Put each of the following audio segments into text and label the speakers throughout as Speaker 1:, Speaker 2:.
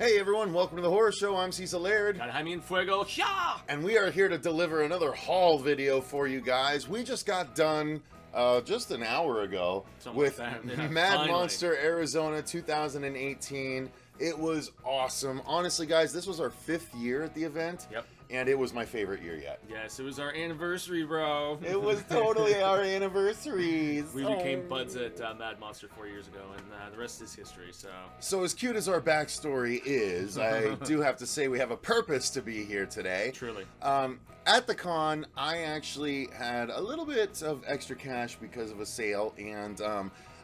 Speaker 1: Hey everyone, welcome to the Horror Show. I'm Cecil Laird.
Speaker 2: Fuego,
Speaker 1: And we are here to deliver another haul video for you guys. We just got done just an hour ago with Mad Monster Arizona 2018. It was awesome. Honestly, guys, this was our 5th year at the event.
Speaker 2: Yep.
Speaker 1: And it was my favorite year yet.
Speaker 2: Yes, it was our anniversary, bro.
Speaker 1: It was totally our anniversaries.
Speaker 2: We became buds at Mad Monster 4 years ago, and the rest is history,
Speaker 1: So as cute as our backstory is, I do have to say we have a purpose to be here today.
Speaker 2: Truly.
Speaker 1: At the con, I actually had a little bit of extra cash because of a sale, and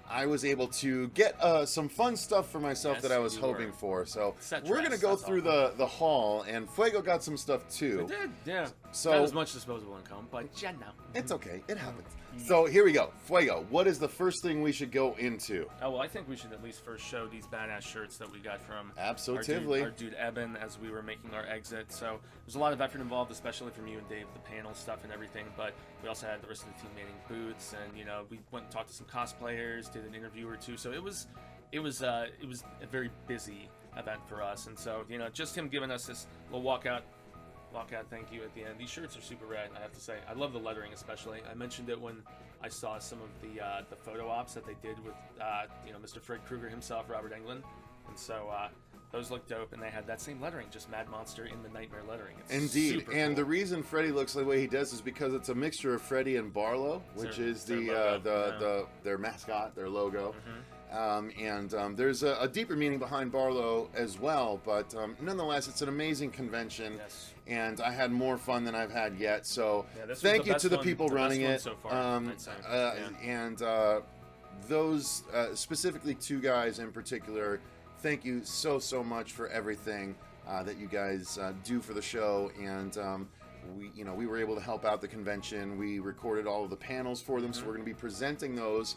Speaker 1: I was able to get some fun stuff for myself that I was hoping for. So we're going to go through the haul, and Fuego got some stuff too.
Speaker 2: I did, yeah.
Speaker 1: So,
Speaker 2: not as much disposable income, but yeah, no.
Speaker 1: It's okay. It happens. So here we go. Fuego, what is the first thing we should go into?
Speaker 2: Oh, well, I think we should at least first show these badass shirts that we got from
Speaker 1: Absolutely.
Speaker 2: our dude Eben as we were making our exit. So there's a lot of effort involved, especially from you and Dave, the panel stuff and everything. But we also had the rest of the team manning booths, and you know, we went and talked to some cosplayers, did an interview or two. So it was a very busy event for us. And so, you know, just him giving us this little walkout thank you at the end. These shirts are super rad, I have to say. I love the lettering especially. I mentioned it when I saw some of the photo ops that they did with Mr. Fred Krueger himself, Robert Englund, and so those look dope, and they had that same lettering, just Mad Monster in the Nightmare lettering. It's
Speaker 1: Indeed,
Speaker 2: super
Speaker 1: and
Speaker 2: cool.
Speaker 1: The reason Freddy looks the way he does is because it's a mixture of Freddy and Barlow, which is their mascot, their logo. There's a deeper meaning behind Barlow as well, but nonetheless, it's an amazing convention, and I had more fun than I've had yet. So thank you to the people running it,
Speaker 2: so far,
Speaker 1: and those specifically 2 guys in particular. Thank you so much for everything that you guys do for the show, and we were able to help out the convention. We recorded all of the panels for them, so we're going to be presenting those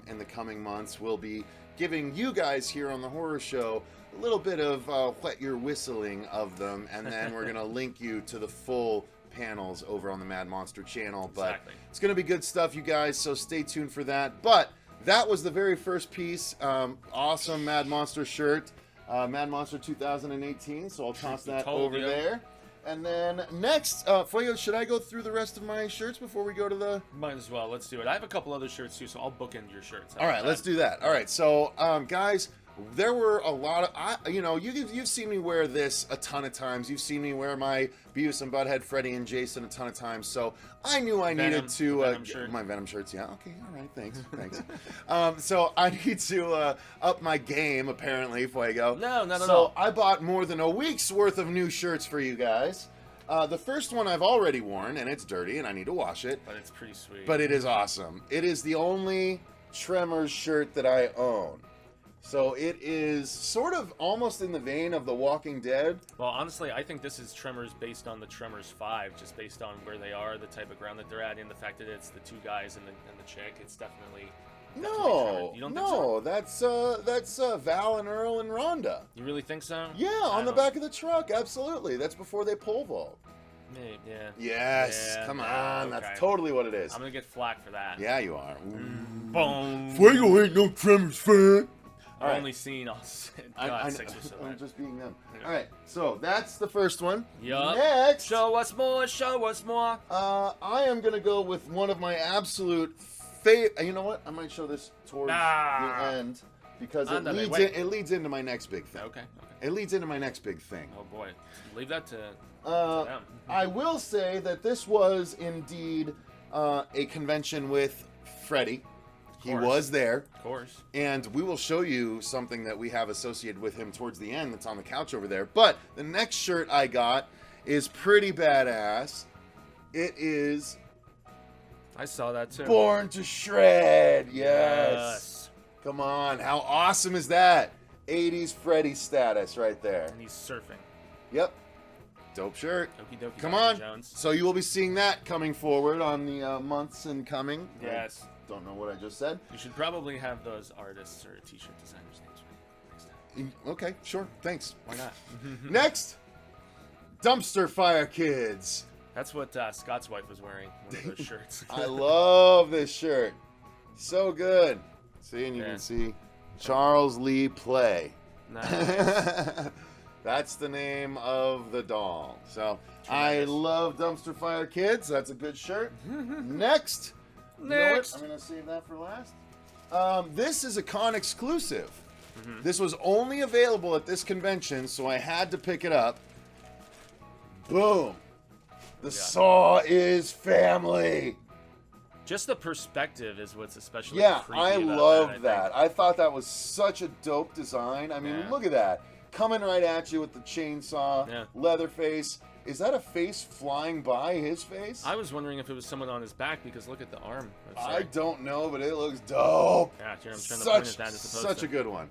Speaker 1: in the coming months. We'll be giving you guys here on the Horror Show a little bit of wet your whistling of them, and then we're going to link you to the full panels over on the Mad Monster channel. But it's going to be good stuff, you guys, so stay tuned for that. But that was the very first piece. Awesome Mad Monster shirt. Mad Monster 2018, so I'll toss that over there. And then next, Fuego, should I go through the rest of my shirts before we go to the...
Speaker 2: Might as well. Let's do it. I have a couple other shirts too, so I'll bookend your shirts.
Speaker 1: All right, let's do that. All right, so guys, there were a lot of... you've seen me wear this a ton of times. You've seen me wear my Beavis and Butthead, Freddy and Jason a ton of times. So I knew I needed to... my Venom shirts, yeah. Okay, all right, thanks. So I need to up my game, apparently, Fuego.
Speaker 2: No, not at
Speaker 1: all.
Speaker 2: all.
Speaker 1: So I bought more than a week's worth of new shirts for you guys. The first one I've already worn, and it's dirty, and I need to wash it.
Speaker 2: But it's pretty sweet.
Speaker 1: But it is awesome. It is the only Tremors shirt that I own. So it is sort of almost in the vein of The Walking Dead.
Speaker 2: Well, honestly, I think this is Tremors based on the Tremors 5, just based on where they are, the type of ground that they're at, and the fact that it's the 2 guys and the chick. It's definitely
Speaker 1: No,
Speaker 2: you don't think so?
Speaker 1: that's Val and Earl and Rhonda.
Speaker 2: You really think so?
Speaker 1: Yeah, on the back of the truck, absolutely. That's before they pole vault.
Speaker 2: Yeah.
Speaker 1: Yes, come on, that's totally what it is.
Speaker 2: I'm gonna get flack for that.
Speaker 1: Yeah, you are.
Speaker 2: Boom.
Speaker 1: Fuego ain't no Tremors fan.
Speaker 2: I've only seen 6 or 7.
Speaker 1: I'm just being them. Yeah. All right, so that's the first one.
Speaker 2: Yup.
Speaker 1: Next,
Speaker 2: show us more. Show us more.
Speaker 1: I am gonna go with one of my absolute favorite. You know what? I might show this towards the end because it leads into my next big thing.
Speaker 2: Okay.
Speaker 1: It leads into my next big thing.
Speaker 2: Oh boy, leave that to them.
Speaker 1: I will say that this was indeed a convention with Freddy. He was there.
Speaker 2: Of course.
Speaker 1: And we will show you something that we have associated with him towards the end that's on the couch over there. But the next shirt I got is pretty badass. It is...
Speaker 2: I saw that too.
Speaker 1: Born to Shred. Yes. Come on. How awesome is that? 80s Freddy status right there.
Speaker 2: And he's surfing.
Speaker 1: Yep. Dope shirt.
Speaker 2: Okie dokie.
Speaker 1: Come on.
Speaker 2: Jones.
Speaker 1: So you will be seeing that coming forward on the months and coming.
Speaker 2: Yes.
Speaker 1: Don't know what I just said.
Speaker 2: You should probably have those artists or t-shirt designers' names ready next time.
Speaker 1: Okay, sure. Thanks.
Speaker 2: Why not?
Speaker 1: Next, Dumpster Fire Kids.
Speaker 2: That's what Scott's wife was wearing, one of those shirts.
Speaker 1: I love this shirt. So good. See, and you can see Charles Lee play.
Speaker 2: Nice.
Speaker 1: That's the name of the doll. So I love Dumpster Fire Kids. That's a good shirt. Next. You know what? I'm going to save that for last. This is a con exclusive. This was only available at this convention, so I had to pick it up. Boom. The Saw is family.
Speaker 2: Just the perspective is what's especially creepy
Speaker 1: I
Speaker 2: about
Speaker 1: love
Speaker 2: that.
Speaker 1: I thought that was such a dope design. I mean, look at that. Coming right at you with the chainsaw, Leatherface. Is that a face flying by his face?
Speaker 2: I was wondering if it was someone on his back because look at the arm.
Speaker 1: I don't know, but it looks dope.
Speaker 2: Yeah, here, I'm trying to point at that as opposed
Speaker 1: such a good one.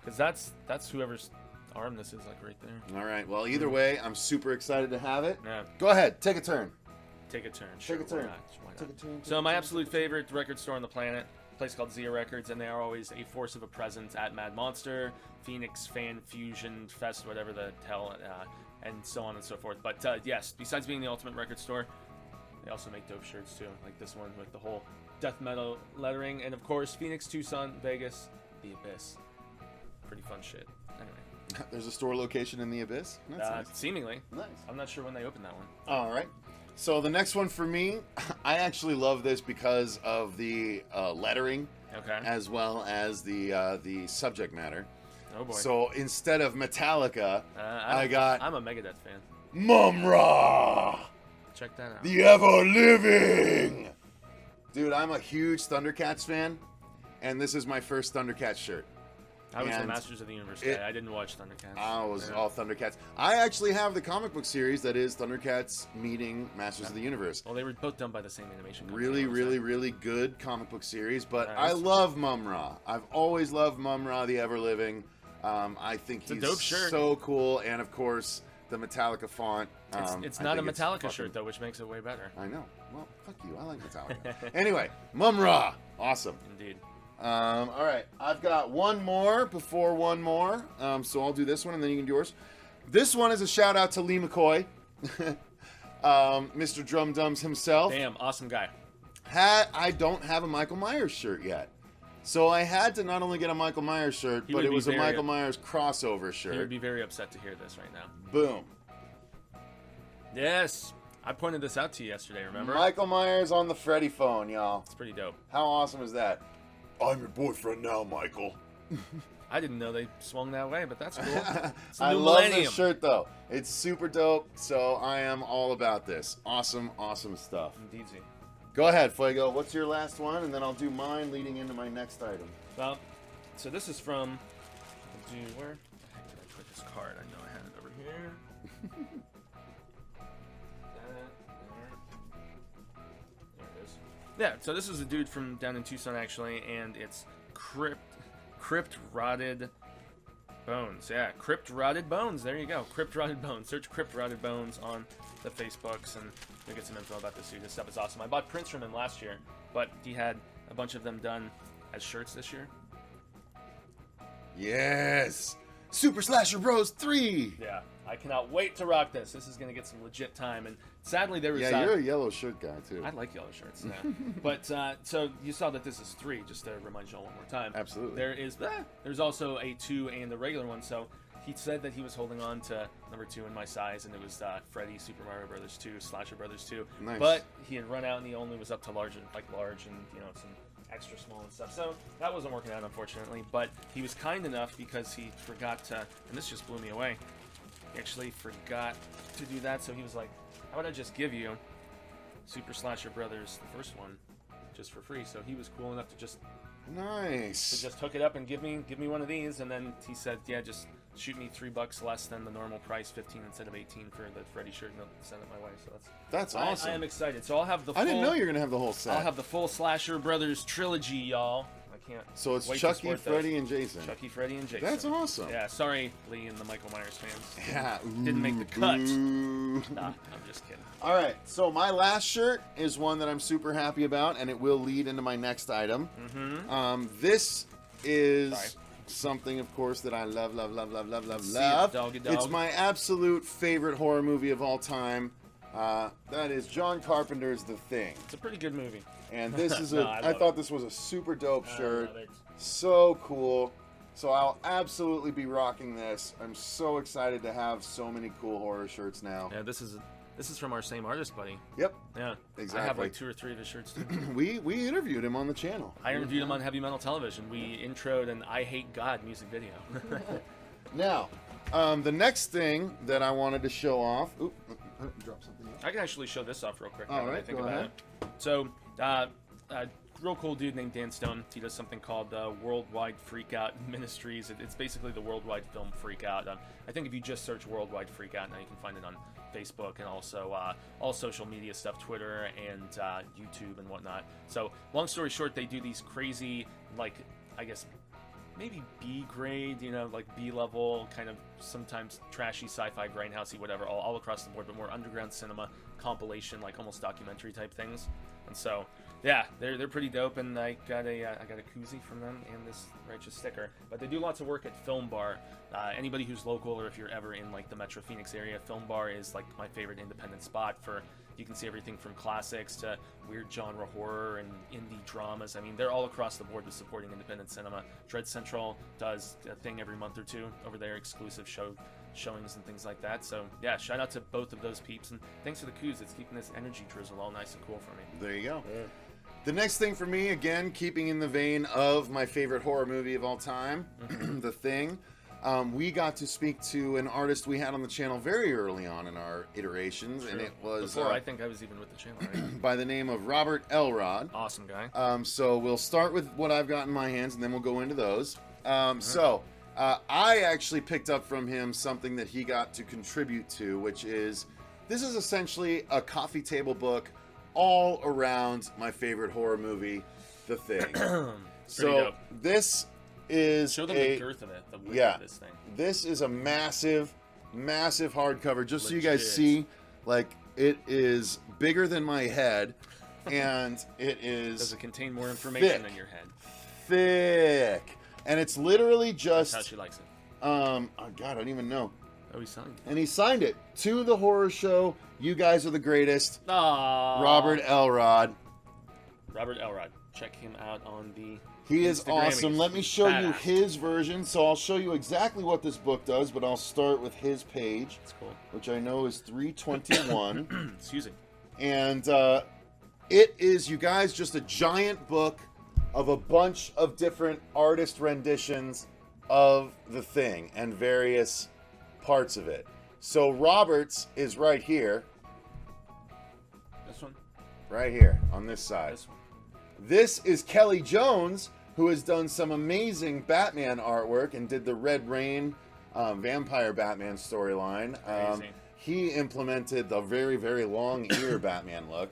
Speaker 2: Because that's whoever's arm this is, like, right there.
Speaker 1: All right, well, either way, I'm super excited to have it.
Speaker 2: Yeah.
Speaker 1: Go ahead, take a turn.
Speaker 2: Take a turn. Sure,
Speaker 1: Take a turn.
Speaker 2: Why not?
Speaker 1: Take a turn.
Speaker 2: So my absolute favorite record store on the planet, a place called Zia Records, and they are always a force of a presence at Mad Monster, Phoenix Fan Fusion Fest, whatever the hell, and so on and so forth. But yes, besides being the ultimate record store, they also make dope shirts too, like this one with the whole death metal lettering, and of course Phoenix, Tucson, Vegas, the Abyss. Pretty fun shit. Anyway.
Speaker 1: There's a store location in the Abyss? That's nice.
Speaker 2: Seemingly.
Speaker 1: Nice.
Speaker 2: I'm not sure when they opened that one.
Speaker 1: All right. So the next one for me, I actually love this because of the lettering, as well as the subject matter.
Speaker 2: Oh boy.
Speaker 1: So instead of Metallica,
Speaker 2: I'm a Megadeth fan.
Speaker 1: Mumra!
Speaker 2: Check that out.
Speaker 1: The Ever Living! Dude, I'm a huge Thundercats fan, and this is my first Thundercats shirt.
Speaker 2: I was the Masters of the Universe guy. I didn't watch Thundercats.
Speaker 1: I was all Thundercats. I actually have the comic book series that is Thundercats meeting Masters of the Universe.
Speaker 2: Well, they were both done by the same animation company.
Speaker 1: Really good comic book series, but I love Mumra. I've always loved Mumra, the Ever Living. I think he's
Speaker 2: a dope shirt.
Speaker 1: So cool, and of course, the Metallica font.
Speaker 2: It's not a Metallica shirt, though, which makes it way better.
Speaker 1: I know. Well, fuck you. I like Metallica. Anyway, Mumra. Awesome.
Speaker 2: Indeed.
Speaker 1: All right, I've got one more before one more, so I'll do this one and then you can do yours. This one is a shout out to Lee McCoy, Mr. Drum Dums himself.
Speaker 2: Damn, awesome guy.
Speaker 1: I don't have a Michael Myers shirt yet, so I had to not only get a Michael Myers shirt, but it was a Michael Myers crossover shirt.
Speaker 2: He would be very upset to hear this right now.
Speaker 1: Boom.
Speaker 2: Yes, I pointed this out to you yesterday, remember?
Speaker 1: Michael Myers on the Freddy phone, y'all.
Speaker 2: It's pretty dope.
Speaker 1: How awesome is that? I'm your boyfriend now, Michael.
Speaker 2: I didn't know they swung that way, but that's cool.
Speaker 1: I love this shirt, though. It's super dope, so I am all about this. Awesome, awesome stuff.
Speaker 2: Indeed.
Speaker 1: Go ahead, Fuego. What's your last one? And then I'll do mine leading into my next item.
Speaker 2: Well, so this is from... Where the heck did I put this card? I know I had it over here. Yeah, so this is a dude from down in Tucson, actually, and it's Crypt Rotted Bones. Yeah, Crypt Rotted Bones. There you go. Crypt Rotted Bones. Search Crypt Rotted Bones on the Facebooks, and you'll get some info about this dude. This stuff is awesome. I bought prints from him last year, but he had a bunch of them done as shirts this year.
Speaker 1: Yes! Super Slasher Bros 3!
Speaker 2: Yeah, I cannot wait to rock this. This is going to get some legit time, and sadly there was...
Speaker 1: Yeah, you're a yellow shirt guy, too.
Speaker 2: I like yellow shirts, yeah. But, so you saw that this is 3, just to remind you all one more time.
Speaker 1: Absolutely.
Speaker 2: There's also a 2 and the regular one, so he said that he was holding on to number 2 in my size, and it was Freddy, Super Mario Brothers 2, Slasher Brothers 2.
Speaker 1: Nice.
Speaker 2: But he had run out, and he only was up to large and, you know, some extra small and stuff. So that wasn't working out, unfortunately. But he was kind enough because he forgot to, and this just blew me away. He actually forgot to do that, so he was like, how about I just give you Super Slasher Brothers, the first one, just for free? So he was cool enough to just hook it up and give me one of these, and then he said, yeah, just shoot me $3 less than the normal price, 15 instead of 18 for the Freddy shirt, and send it my way. So
Speaker 1: that's awesome.
Speaker 2: I am excited. So I'll have the full...
Speaker 1: I didn't know you were gonna have the whole set.
Speaker 2: I'll have the full Slasher Brothers trilogy, y'all. I can't.
Speaker 1: So it's Chucky, Freddy, and Jason.
Speaker 2: Chucky, Freddy, and Jason.
Speaker 1: That's awesome.
Speaker 2: Yeah, sorry, Lee and the Michael Myers fans.
Speaker 1: Yeah.
Speaker 2: Didn't make the cut. Nah, I'm just kidding.
Speaker 1: All right, so my last shirt is one that I'm super happy about, and it will lead into my next item.
Speaker 2: Mm-hmm.
Speaker 1: This is something, of course, that I love.
Speaker 2: Doggy dog.
Speaker 1: It's my absolute favorite horror movie of all time. That is John Carpenter's The Thing.
Speaker 2: It's a pretty good movie.
Speaker 1: And this is I thought this was a super dope shirt.
Speaker 2: Love it.
Speaker 1: So cool. So I'll absolutely be rocking this. I'm so excited to have so many cool horror shirts now.
Speaker 2: Yeah, this is from our same artist, buddy.
Speaker 1: Yep.
Speaker 2: Yeah.
Speaker 1: Exactly.
Speaker 2: I have like 2 or 3 of his shirts too.
Speaker 1: we interviewed him on the channel.
Speaker 2: I interviewed him on Heavy Metal Television. We introed an I Hate God music video.
Speaker 1: Now, the next thing that I wanted to show off. Oop, drop something.
Speaker 2: I can actually show this off real quick.
Speaker 1: All
Speaker 2: now that I
Speaker 1: right,
Speaker 2: think
Speaker 1: go
Speaker 2: about
Speaker 1: ahead.
Speaker 2: it. So, real cool dude named Dan Stone. He does something called Worldwide Freakout Ministries. It's basically the Worldwide Film Freakout. I think if you just search Worldwide Freakout, now you can find it on Facebook and also all social media stuff, Twitter and YouTube and whatnot. So, long story short, they do these crazy, like, I guess, maybe B grade, like B level, kind of sometimes trashy sci-fi, grindhousey, whatever, all across the board, but more underground cinema compilation, like almost documentary type things. And so, yeah, they're pretty dope, and I got a koozie from them and this righteous sticker. But they do lots of work at Film Bar. Anybody who's local, or if you're ever in like the Metro Phoenix area, Film Bar is like my favorite independent spot for. You can see everything from classics to weird genre horror and indie dramas. I mean, they're all across the board with supporting independent cinema. Dread Central does a thing every month or two over there, exclusive showings and things like that. So, yeah, shout out to both of those peeps. And thanks for the coos. It's keeping this energy drizzle all nice and cool for me.
Speaker 1: There you go. Yeah. The next thing for me, again, keeping in the vein of my favorite horror movie of all time, The Thing. We got to speak to an artist we had on the channel very early on in our iterations, and it was
Speaker 2: before I think I was even with the channel, right?
Speaker 1: by the name of Robert Elrod.
Speaker 2: Awesome guy.
Speaker 1: So we'll start with what I've got in my hands, and then we'll go into those. So I actually picked up from him something that he got to contribute to, which is this is essentially a coffee table book all around my favorite horror movie, The Thing. So
Speaker 2: dope.
Speaker 1: this is
Speaker 2: show them the girth of it, the width of this thing.
Speaker 1: This is a massive hardcover, just so you
Speaker 2: Legit.
Speaker 1: guys see, like, it is bigger than my head, and it is
Speaker 2: Does it contain more information
Speaker 1: thick.
Speaker 2: than your head?
Speaker 1: Thick, and it's literally just
Speaker 2: That's how she likes it.
Speaker 1: oh god, I don't even know.
Speaker 2: Oh, he signed it.
Speaker 1: And he signed it to the horror show. You guys are the greatest.
Speaker 2: Aww.
Speaker 1: Robert Elrod.
Speaker 2: Robert Elrod. Check him out on the
Speaker 1: He is
Speaker 2: Instagram.
Speaker 1: awesome.
Speaker 2: He's
Speaker 1: Let me show you
Speaker 2: badass.
Speaker 1: his version. So I'll show you exactly what this book does, but I'll start with his page,
Speaker 2: That's cool.
Speaker 1: which I know is 321.
Speaker 2: Excuse me.
Speaker 1: And it is, you guys, just a giant book of a bunch of different artist renditions of The Thing and various parts of it. So Robert's is right here.
Speaker 2: This one.
Speaker 1: Right here on this side.
Speaker 2: This one.
Speaker 1: This is Kelly Jones, who has done some amazing Batman artwork and did the Red Rain Vampire Batman storyline.
Speaker 2: Crazy.
Speaker 1: He implemented the very, very long ear Batman look.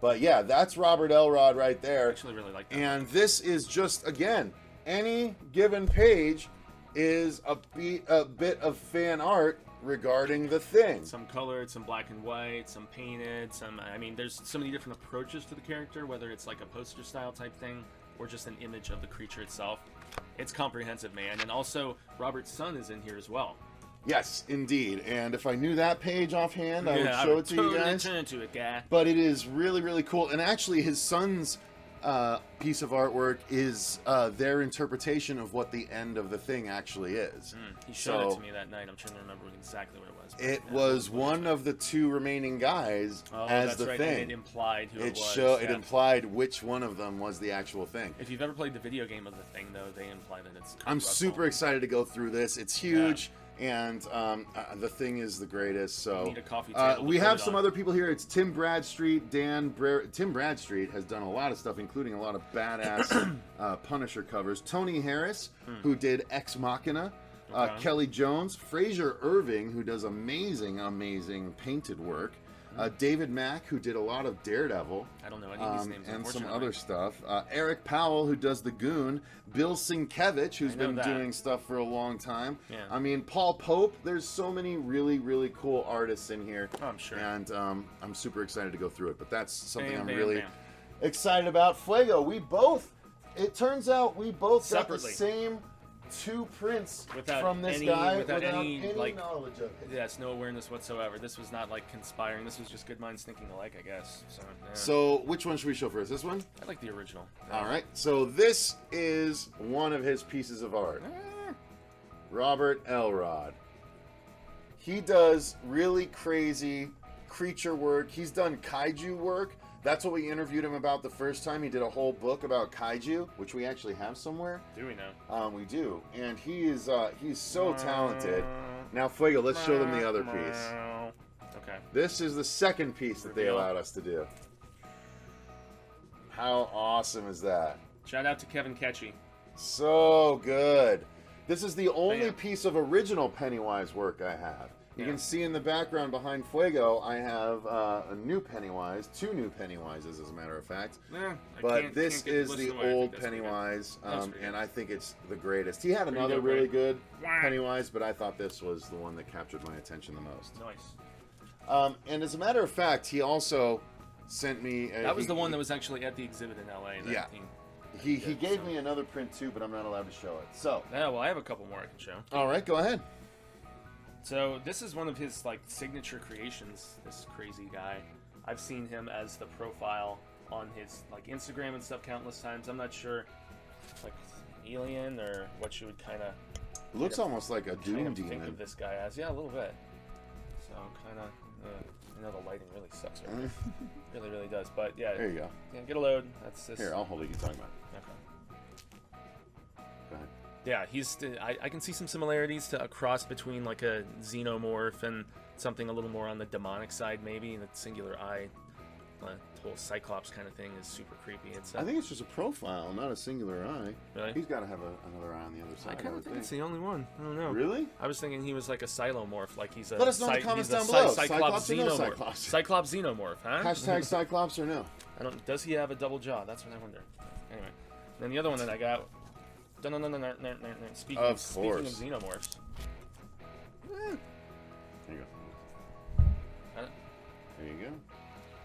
Speaker 1: But yeah, that's Robert Elrod right
Speaker 2: I
Speaker 1: there.
Speaker 2: actually really like that.
Speaker 1: And this is just, again, any given page is a bit of fan art regarding The Thing.
Speaker 2: Some colored, some black and white, some painted, I mean, there's so many different approaches to the character, whether it's like a poster style type thing or just an image of the creature itself. It's comprehensive, man. And also, Robert's son is in here as well.
Speaker 1: Yes, indeed. And if I knew that page offhand, I would
Speaker 2: I
Speaker 1: show
Speaker 2: would
Speaker 1: it to you
Speaker 2: totally
Speaker 1: guys.
Speaker 2: turn into it, guy.
Speaker 1: But it is really, really cool. And actually, his son's piece of artwork is their interpretation of what the end of The Thing actually is.
Speaker 2: He showed it to me that night. I'm trying to remember exactly what it was.
Speaker 1: It was one of the two remaining guys as
Speaker 2: that's
Speaker 1: The
Speaker 2: right.
Speaker 1: Thing.
Speaker 2: And it implied who it was.
Speaker 1: It implied which one of them was the actual Thing.
Speaker 2: If you've ever played the video game of The Thing, though, they imply that it's Kurt
Speaker 1: I'm
Speaker 2: Russell.
Speaker 1: super excited to go through this. It's huge. And The Thing is the greatest. So
Speaker 2: Need a coffee table
Speaker 1: we
Speaker 2: to
Speaker 1: have
Speaker 2: put it
Speaker 1: some
Speaker 2: on.
Speaker 1: other people here. It's Tim Bradstreet, Tim Bradstreet has done a lot of stuff, including a lot of badass Punisher covers. Tony Harris, who did Ex Machina.
Speaker 2: Okay.
Speaker 1: Kelly Jones, Fraser Irving, who does amazing painted work. David Mack, who did a lot of Daredevil.
Speaker 2: I don't know any of these names,
Speaker 1: and some
Speaker 2: unfortunately.
Speaker 1: other stuff. Eric Powell, who does The Goon. Bill Sienkiewicz, who's
Speaker 2: I know
Speaker 1: been
Speaker 2: that.
Speaker 1: doing stuff for a long time.
Speaker 2: Yeah.
Speaker 1: I mean, Paul Pope. There's so many really, really cool artists in here.
Speaker 2: Oh, I'm sure.
Speaker 1: And I'm super excited to go through it. But that's something
Speaker 2: Bam,
Speaker 1: I'm
Speaker 2: bam,
Speaker 1: really
Speaker 2: bam.
Speaker 1: excited about. Fuego, it turns out we both got the
Speaker 2: Separately.
Speaker 1: same 2 prints
Speaker 2: Without
Speaker 1: from this
Speaker 2: any-
Speaker 1: guy
Speaker 2: without any, like,
Speaker 1: knowledge of it.
Speaker 2: Yes, no awareness whatsoever. This was not like conspiring. This was just good minds thinking alike, I guess. So, yeah.
Speaker 1: So, which one should we show first? This one?
Speaker 2: I like the original.
Speaker 1: All right. So, this is one of his pieces of art. Robert Elrod. He does really crazy creature work. He's done kaiju work. That's what we interviewed him about the first time. He did a whole book about kaiju, which we actually have somewhere.
Speaker 2: Do we know?
Speaker 1: We do. And he's so talented. Now, Fuego, let's show them the other piece.
Speaker 2: Okay.
Speaker 1: This is the second piece that they
Speaker 2: Reveal.
Speaker 1: allowed us to do. How awesome is that?
Speaker 2: Shout out to Kevin Ketchy.
Speaker 1: So good. This is the only
Speaker 2: Bam.
Speaker 1: piece of original Pennywise work I have. You
Speaker 2: Yeah.
Speaker 1: can see in the background behind Fuego, I have a new Pennywise, 2 new Pennywises, as a matter of fact. But this is the old Pennywise, and I think it's the greatest. He had another
Speaker 2: good,
Speaker 1: really
Speaker 2: right?
Speaker 1: good Pennywise, but I thought this was the one that captured my attention the most.
Speaker 2: Nice.
Speaker 1: And as a matter of fact, he also sent me...
Speaker 2: That was the one that was actually at the exhibit in LA.
Speaker 1: Yeah. He gave me another print too, but I'm not allowed to show it. So...
Speaker 2: Yeah, well, I have a couple more I can show.
Speaker 1: All right, go ahead.
Speaker 2: So this is one of his like signature creations. This crazy guy. I've seen him as the profile on his like Instagram and stuff countless times. I'm not sure, like alien or what you would kind of.
Speaker 1: Looks almost like a Doom
Speaker 2: think
Speaker 1: Demon.
Speaker 2: of this guy as. Yeah, a little bit. So kind of. I know the lighting really sucks right now. Really does. But yeah.
Speaker 1: There you go.
Speaker 2: Yeah, get a load. That's this.
Speaker 1: Here, I'll hold it. You talking about?
Speaker 2: Okay.
Speaker 1: Go ahead.
Speaker 2: Yeah, I can see some similarities to a cross between like a xenomorph and something a little more on the demonic side, maybe. The singular eye, the whole Cyclops kind of thing is super creepy.
Speaker 1: I think it's just a profile, not a singular eye.
Speaker 2: Really?
Speaker 1: He's got to have another eye on the other side.
Speaker 2: I kind of think it's the only one. I don't know.
Speaker 1: Really?
Speaker 2: I was thinking he was like a Cylomorph, like he's a.
Speaker 1: Let us know in the comments down below. Cyclops or no Cyclops?
Speaker 2: Cyclops xenomorph, huh?
Speaker 1: Hashtag Cyclops or no?
Speaker 2: I don't. Does he have a double jaw? That's what I wonder. Anyway, and then the other one that I got. No. Speaking of xenomorphs.
Speaker 1: There you go. There you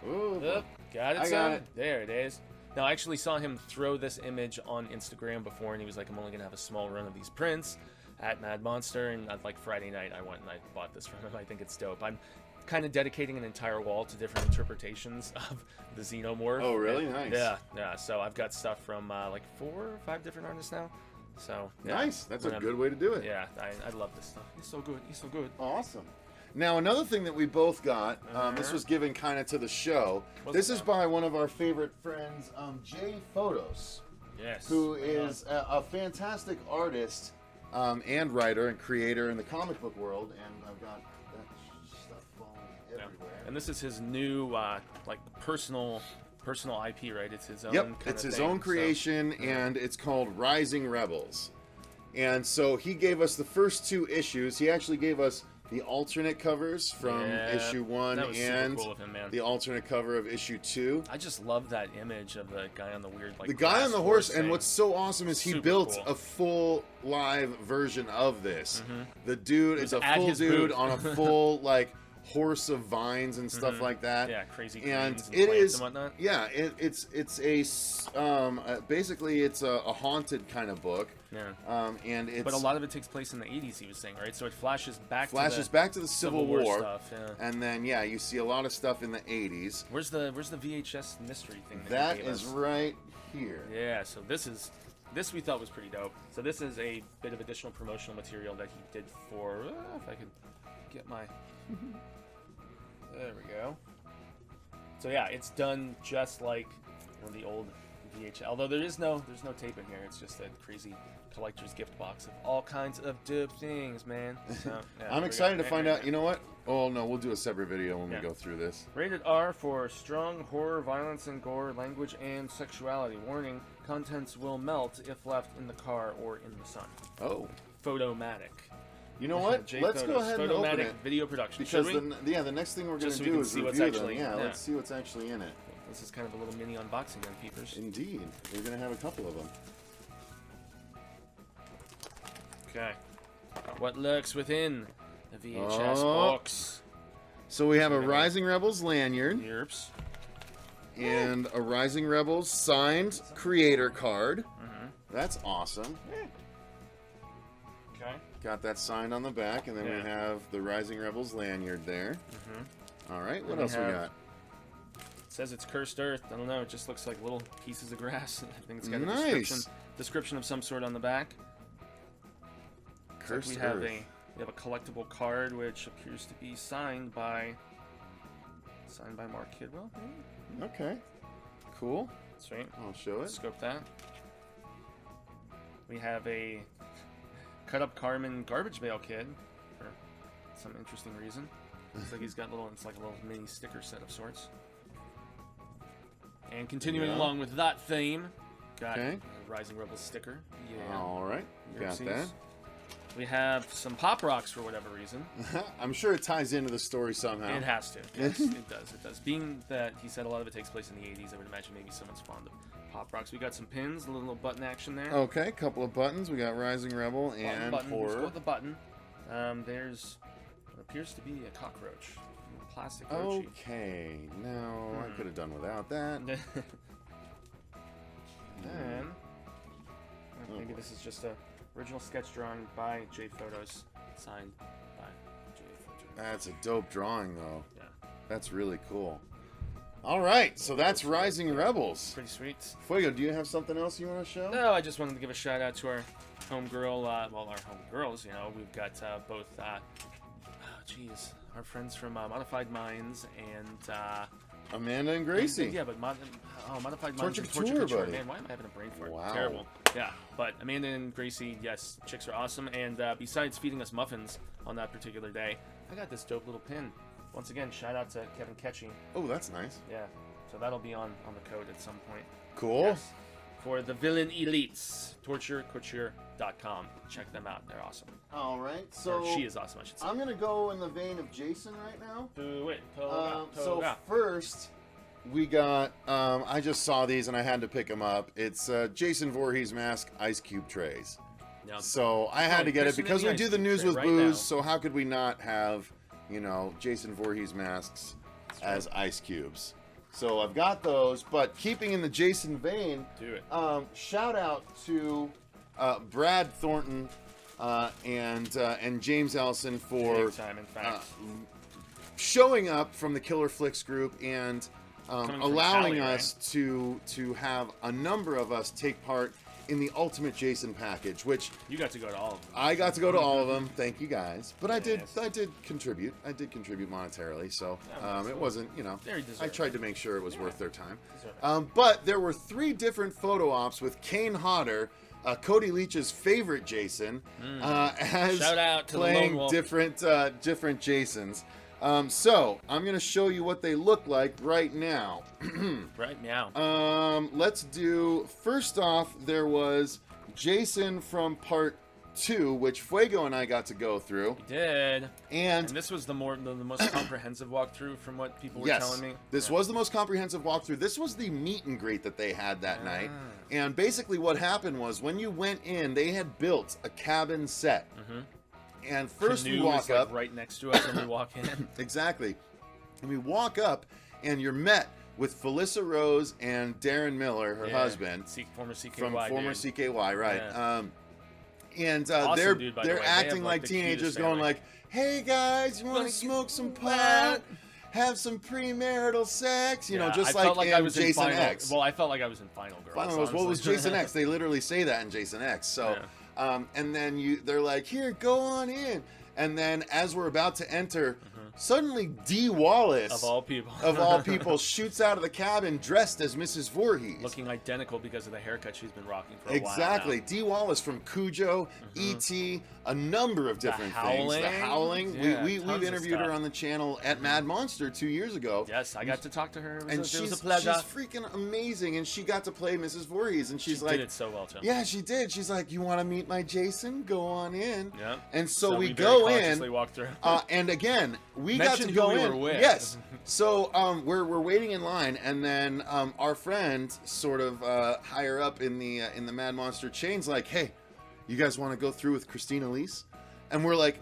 Speaker 1: go. Ooh.
Speaker 2: Yep, got it.
Speaker 1: I got it.
Speaker 2: There it is. Now, I actually saw him throw this image on Instagram before, and he was like, I'm only going to have a small run of these prints at Mad Monster. And like Friday night, I went and I bought this from him. I think it's dope. I'm kind of dedicating an entire wall to different interpretations of the xenomorph.
Speaker 1: Oh, really? Nice.
Speaker 2: Yeah. So I've got stuff from like 4 or 5 different artists now. So yeah.
Speaker 1: Nice. That's a good way to do it.
Speaker 2: Yeah, I love this stuff. He's so good. He's so good.
Speaker 1: Awesome. Now, another thing that we both got, this was given kind of to the show. This is by one of our favorite friends, Jay Photos.
Speaker 2: Yes.
Speaker 1: Who is a fantastic artist and writer and creator in the comic book world. And I've got that stuff falling everywhere.
Speaker 2: And this is his new, like, personal IP, right? It's his own.
Speaker 1: Yep,
Speaker 2: kind
Speaker 1: it's
Speaker 2: of
Speaker 1: his
Speaker 2: thing,
Speaker 1: own creation, and it's called Rising Rebels. And so he gave us the first 2 issues. He actually gave us the alternate covers from issue 1
Speaker 2: that was
Speaker 1: and
Speaker 2: super cool of him, man.
Speaker 1: the alternate cover of issue 2.
Speaker 2: I just love that image of the guy on the weird, like,
Speaker 1: The guy on the horse, and
Speaker 2: thing.
Speaker 1: what's so awesome is he
Speaker 2: Super
Speaker 1: built
Speaker 2: cool.
Speaker 1: a full live version of this. The dude is a
Speaker 2: at
Speaker 1: full
Speaker 2: his
Speaker 1: dude
Speaker 2: booth.
Speaker 1: on a full like horse of vines and stuff like that.
Speaker 2: Yeah, crazy
Speaker 1: And
Speaker 2: greens and
Speaker 1: it
Speaker 2: plants
Speaker 1: is,
Speaker 2: and whatnot.
Speaker 1: yeah, it's basically it's a haunted kind of book.
Speaker 2: Yeah.
Speaker 1: And it's
Speaker 2: But a lot of it takes place in the 80s, he was saying, right? So it flashes back
Speaker 1: to the Civil War
Speaker 2: stuff. Yeah.
Speaker 1: and then you see a lot of stuff in the 80s.
Speaker 2: Where's the VHS mystery thing
Speaker 1: That
Speaker 2: he gave
Speaker 1: is
Speaker 2: us?
Speaker 1: right here.
Speaker 2: Yeah, so this we thought was pretty dope. So this is a bit of additional promotional material that he did for, if I could get my, there we go. So yeah, it's done just like one of the old VHS, although there's no tape in here. It's just a crazy collector's gift box of all kinds of dope things, man. So, yeah,
Speaker 1: I'm excited to find out. You know what? Oh no, we'll do a separate video when we go through this.
Speaker 2: Rated R for strong horror, violence, and gore, language, and sexuality. Warning, contents will melt if left in the car or in the sun.
Speaker 1: Oh.
Speaker 2: Photomatic.
Speaker 1: You know what?
Speaker 2: J
Speaker 1: Let's
Speaker 2: Photos.
Speaker 1: go ahead and open
Speaker 2: Photomatic
Speaker 1: it.
Speaker 2: video production.
Speaker 1: Because
Speaker 2: Should we?
Speaker 1: the next thing we're going
Speaker 2: Just
Speaker 1: to
Speaker 2: so we
Speaker 1: do
Speaker 2: can
Speaker 1: is
Speaker 2: see what's
Speaker 1: review them.
Speaker 2: actually-
Speaker 1: Yeah,
Speaker 2: yeah.
Speaker 1: let's see what's actually in it.
Speaker 2: This is kind of a little mini unboxing then, peepers.
Speaker 1: Indeed. We're going to have a couple of them.
Speaker 2: Okay. What lurks within the VHS
Speaker 1: Oh.
Speaker 2: box?
Speaker 1: So we have a Rising Rebels lanyard
Speaker 2: Yerps.
Speaker 1: and a Rising Rebels signed creator card. That's awesome.
Speaker 2: Okay.
Speaker 1: Got that signed on the back, and then we have the Rising Rebels lanyard there. All right, what else we got?
Speaker 2: It says it's cursed earth. I don't know. It just looks like little pieces of grass. I think it's got a description of some sort on the back.
Speaker 1: Cursed
Speaker 2: Earth. We have a collectible card which appears to be signed by Mark Kidwell. Maybe?
Speaker 1: Okay. Cool.
Speaker 2: Sweet.
Speaker 1: I'll show it.
Speaker 2: Scope that. We have a cut up Carmen garbage bale kid for some interesting reason. Looks like he's got it's like a little mini sticker set of sorts. And continuing along with that theme, got a Rising Rebels sticker. Yeah.
Speaker 1: All right. Got that.
Speaker 2: We have some Pop Rocks for whatever reason.
Speaker 1: I'm sure it ties into the story somehow.
Speaker 2: It has to. Yes, it does. It does. Being that he said a lot of it takes place in the 80s, I would imagine maybe someone's fond of Pop Rocks. We got some pins, a little button action there.
Speaker 1: Okay, couple of buttons. We got Rising Rebel and Horror.
Speaker 2: Let's go with the button. There's what appears to be a cockroach. A plastic roachy.
Speaker 1: Okay, no, I could have done without that.
Speaker 2: Then maybe this is just a original sketch drawing by J Photos, signed by J Photos.
Speaker 1: That's a dope drawing, though.
Speaker 2: Yeah.
Speaker 1: That's really cool. All right, so that's Rising Rebels.
Speaker 2: Pretty sweet.
Speaker 1: Fuego, do you have something else you want to show?
Speaker 2: No, I just wanted to give a shout out to our homegirl, our homegirls, we've got both, our friends from Modified Minds and...
Speaker 1: Amanda and Gracie.
Speaker 2: Yeah, but Modified Minds
Speaker 1: Torture
Speaker 2: and
Speaker 1: Couture, buddy.
Speaker 2: Man, why am I having a brain fart?
Speaker 1: Wow.
Speaker 2: Terrible. Yeah, but Amanda and Gracie, yes, chicks are awesome. And besides feeding us muffins on that particular day, I got this dope little pin. Once again, shout out to Kevin Ketchy.
Speaker 1: Oh, that's nice.
Speaker 2: Yeah, so that'll be on the code at some point.
Speaker 1: Cool.
Speaker 2: Yes. For the Villain Elites, torturecouture.com. Check them out. They're awesome.
Speaker 1: All right. So
Speaker 2: or she is awesome, I should say.
Speaker 1: I'm going to go in the vein of Jason right now.
Speaker 2: Do it.
Speaker 1: First, we got, I just saw these and I had to pick them up. It's Jason Voorhees mask ice cube trays. Yep. So I had to get it because we do the news with booze, so how could we not have, Jason Voorhees masks as ice cubes? So I've got those, but keeping in the Jason vein,
Speaker 2: do it.
Speaker 1: Shout out to Brad Thornton and James Ellison for showing up from the Killer Flicks group and allowing us to have a number of us take part in the Ultimate Jason package, which
Speaker 2: you got to go to all of them.
Speaker 1: I got to go to all of them. Thank you guys. But I did contribute. I did contribute monetarily, so it wasn't, I tried to make sure it was worth their time. But there were 3 different photo ops with Kane Hodder, Cody Leach's favorite Jason, as
Speaker 2: shout out to
Speaker 1: playing
Speaker 2: the Lone Wolf.
Speaker 1: different Jasons. So I'm going to show you what they look like right now.
Speaker 2: Right now.
Speaker 1: Let's do, first off, there was Jason from part 2, which Fuego and I got to go through.
Speaker 2: We did.
Speaker 1: And
Speaker 2: this was the most comprehensive walkthrough from what people were telling me.
Speaker 1: This was the most comprehensive walkthrough. This was the meet and greet that they had that night. And basically what happened was when you went in, they had built a cabin set. And first we walk up
Speaker 2: right next to us when we walk in.
Speaker 1: Exactly. And we walk up and you're met with Felissa Rose and Darren Miller, her husband,
Speaker 2: former CKY,
Speaker 1: from former CKY, right?
Speaker 2: Yeah.
Speaker 1: And
Speaker 2: awesome
Speaker 1: they're acting
Speaker 2: have,
Speaker 1: like teenagers, going like, "Hey guys, you want to smoke some pot? Have some premarital sex?" Just like in Jason X.
Speaker 2: Well, I felt like I was in Final Girls.
Speaker 1: What was Jason X? They literally say that in Jason X. So. And then they're like, "Here, go on in." And then as we're about to enter, suddenly Dee Wallace,
Speaker 2: of all people,
Speaker 1: shoots out of the cabin dressed as Mrs. Voorhees.
Speaker 2: Looking identical because of the haircut she's been rocking for a while
Speaker 1: Exactly.
Speaker 2: now.
Speaker 1: Dee Wallace from Cujo, E.T., a number of different things. The Howling.
Speaker 2: Yeah,
Speaker 1: we've interviewed her on the channel at Mad Monster 2 years ago.
Speaker 2: Yes, I got to talk to her. It was
Speaker 1: a
Speaker 2: pleasure.
Speaker 1: She's freaking amazing, and she got to play Mrs. Voorhees, and she
Speaker 2: did it so well, too.
Speaker 1: Yeah, she did. She's like, "You want to meet my Jason? Go on in."
Speaker 2: Yeah.
Speaker 1: And so we go in.
Speaker 2: Walk through.
Speaker 1: And again, we got to go in. Yes. So we're waiting in line, and then our friend, sort of higher up in the Mad Monster chain's like, "Hey, you guys want to go through with Christina Elise?" And we're like,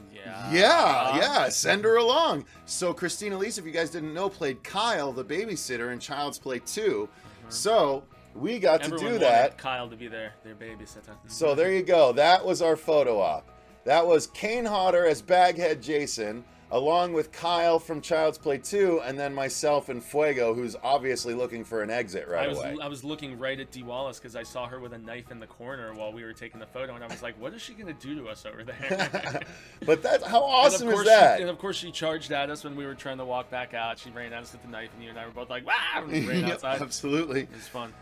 Speaker 1: yeah, send her along. So Christina Elise, if you guys didn't know, played Kyle, the babysitter in Child's Play 2. So we got
Speaker 2: Everyone
Speaker 1: to do that.
Speaker 2: Kyle to be their babysitter.
Speaker 1: So there you go. That was our photo op. That was Kane Hodder as Baghead Jason, along with Kyle from Child's Play 2, and then myself and Fuego, who's obviously looking for an exit away.
Speaker 2: I was looking right at Dee Wallace because I saw her with a knife in the corner while we were taking the photo, and I was like, what is she going to do to us over there?
Speaker 1: But that's how awesome is that?
Speaker 2: And of course she charged at us when we were trying to walk back out. She ran at us with the knife, and you and I were both like, wow, and we ran outside.
Speaker 1: Absolutely.
Speaker 2: It was fun.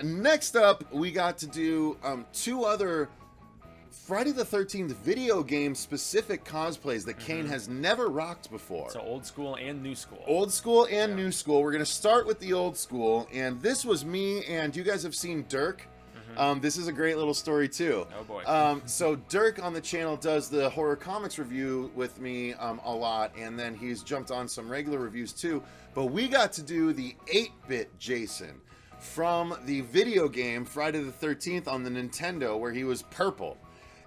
Speaker 1: Next up, we got to do 2 other Friday the 13th video game specific cosplays that Kane has never rocked before.
Speaker 2: So old school and new school.
Speaker 1: Old school and new school. We're going to start with the old school, and this was me, and you guys have seen Dirk. This is a great little story too.
Speaker 2: Oh boy.
Speaker 1: So Dirk on the channel does the horror comics review with me a lot, and then he's jumped on some regular reviews too. But we got to do the 8-bit Jason from the video game Friday the 13th on the Nintendo, where he was purple.